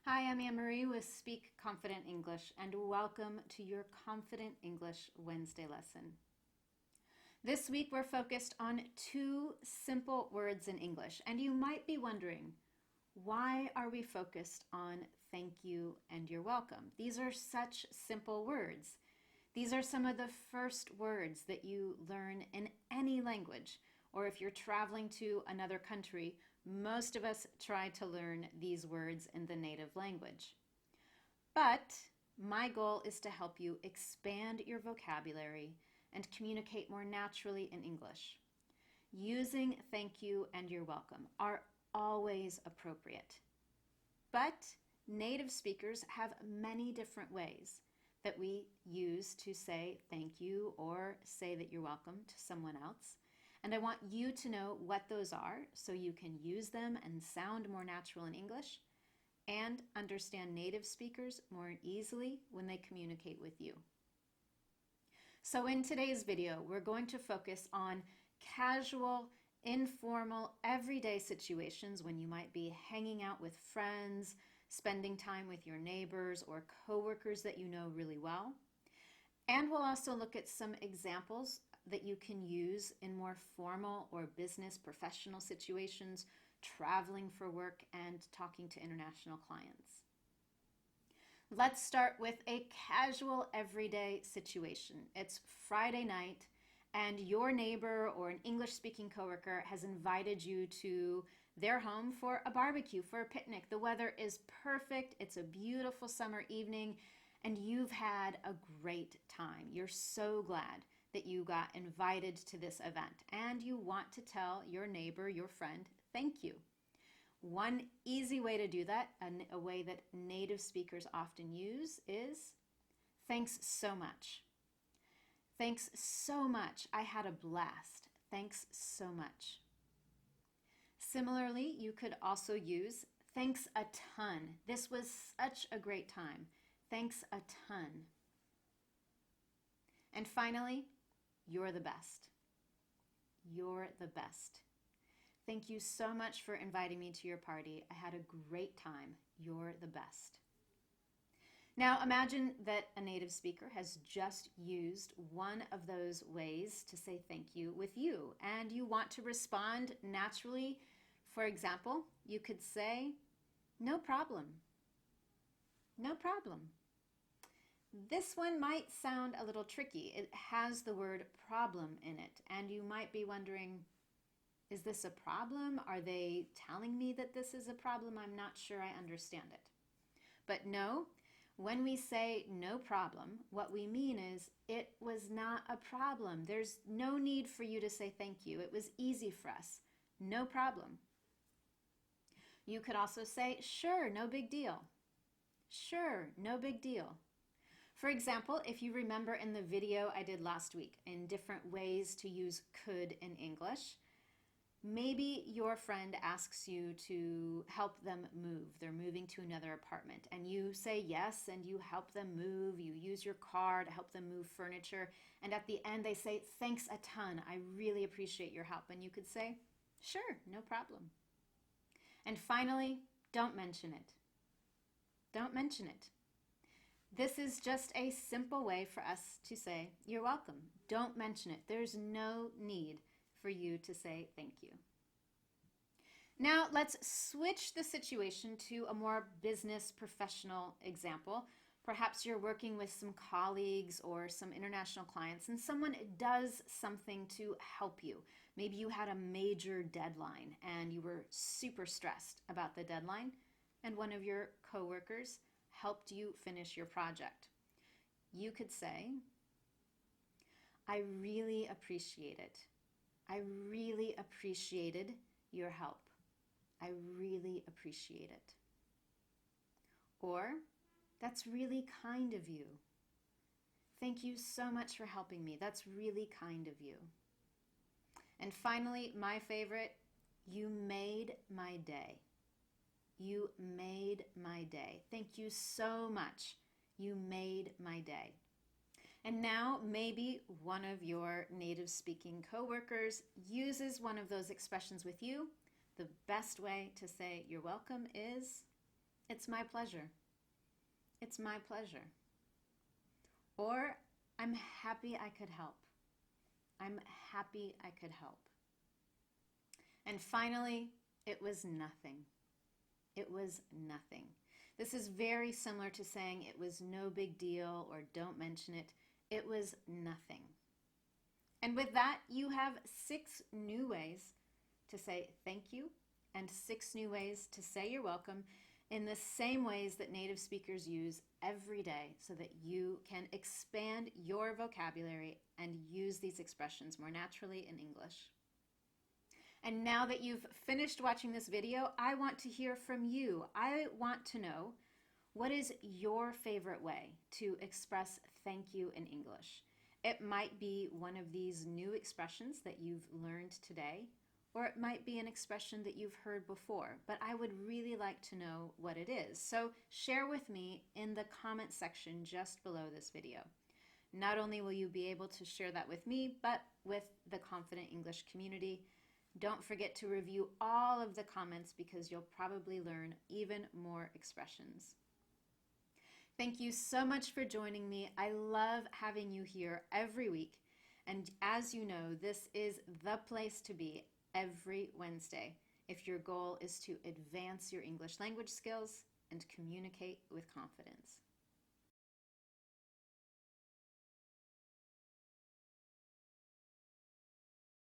Hi, I'm Anne Marie with Speak Confident English, and welcome to your Confident English Wednesday lesson. This week we're focused on two simple words in English, and you might be wondering, why are we focused on thank you and you're welcome? These are such simple words. These are some of the first words that you learn in any language, or if you're traveling to another country, most of us try to learn these words in the native language. But my goal is to help you expand your vocabulary and communicate more naturally in English. Using thank you and you're welcome are always appropriate. But native speakers have many different ways that we use to say thank you or say that you're welcome to someone else. And I want you to know what those are so you can use them and sound more natural in English and understand native speakers more easily when they communicate with you. So in today's video, we're going to focus on casual, informal, everyday situations when you might be hanging out with friends, spending time with your neighbors or coworkers that you know really well. And we'll also look at some examples that you can use in more formal or business professional situations, traveling for work and talking to international clients. Let's start with a casual everyday situation. It's Friday night and your neighbor or an English-speaking coworker has invited you to their home for a barbecue, for a picnic. The weather is perfect. It's a beautiful summer evening and you've had a great time. You're so glad that you got invited to this event and you want to tell your neighbor, your friend, thank you. One easy way to do that, a way that native speakers often use, is thanks so much. Thanks so much. I had a blast. Thanks so much. Similarly, you could also use thanks a ton. This was such a great time. Thanks a ton. And finally, you're the best. You're the best. Thank you so much for inviting me to your party. I had a great time. You're the best. Now imagine that a native speaker has just used one of those ways to say thank you with you, and you want to respond naturally. For example, you could say, no problem. No problem. This one might sound a little tricky. It has the word problem in it, and you might be wondering, is this a problem? Are they telling me that this is a problem? I'm not sure I understand it. But no, when we say no problem, what we mean is it was not a problem. There's no need for you to say thank you. It was easy for us. No problem. You could also say, sure, no big deal. Sure, no big deal. For example, if you remember in the video I did last week in different ways to use could in English, maybe your friend asks you to help them move. They're moving to another apartment and you say yes and you help them move. You use your car to help them move furniture. And at the end they say, thanks a ton. I really appreciate your help. And you could say, sure, no problem. And finally, don't mention it. Don't mention it. This is just a simple way for us to say, you're welcome. Don't mention it. There's no need for you to say thank you. Now let's switch the situation to a more business professional example. Perhaps you're working with some colleagues or some international clients and someone does something to help you. Maybe you had a major deadline and you were super stressed about the deadline and one of your coworkers helped you finish your project. You could say, I really appreciate it. I really appreciated your help. I really appreciate it. Or, that's really kind of you. Thank you so much for helping me. That's really kind of you. And finally, my favorite, you made my day. You made my day. Thank you so much. You made my day. And now maybe one of your native speaking coworkers uses one of those expressions with you. The best way to say you're welcome is, It's my pleasure. It's my pleasure. Or I'm happy I could help. I'm happy I could help. And finally, it was nothing. It was nothing. This is very similar to saying it was no big deal or don't mention it. It was nothing. And with that, you have 6 new ways to say thank you and 6 new ways to say you're welcome in the same ways that native speakers use every day so that you can expand your vocabulary and use these expressions more naturally in English. And now that you've finished watching this video, I want to hear from you. I want to know, what is your favorite way to express thank you in English? It might be one of these new expressions that you've learned today, or it might be an expression that you've heard before, but I would really like to know what it is. So share with me in the comment section just below this video. Not only will you be able to share that with me, but with the Confident English community. Don't forget to review all of the comments because you'll probably learn even more expressions. Thank you so much for joining me. I love having you here every week. And as you know, this is the place to be every Wednesday if your goal is to advance your English language skills and communicate with confidence.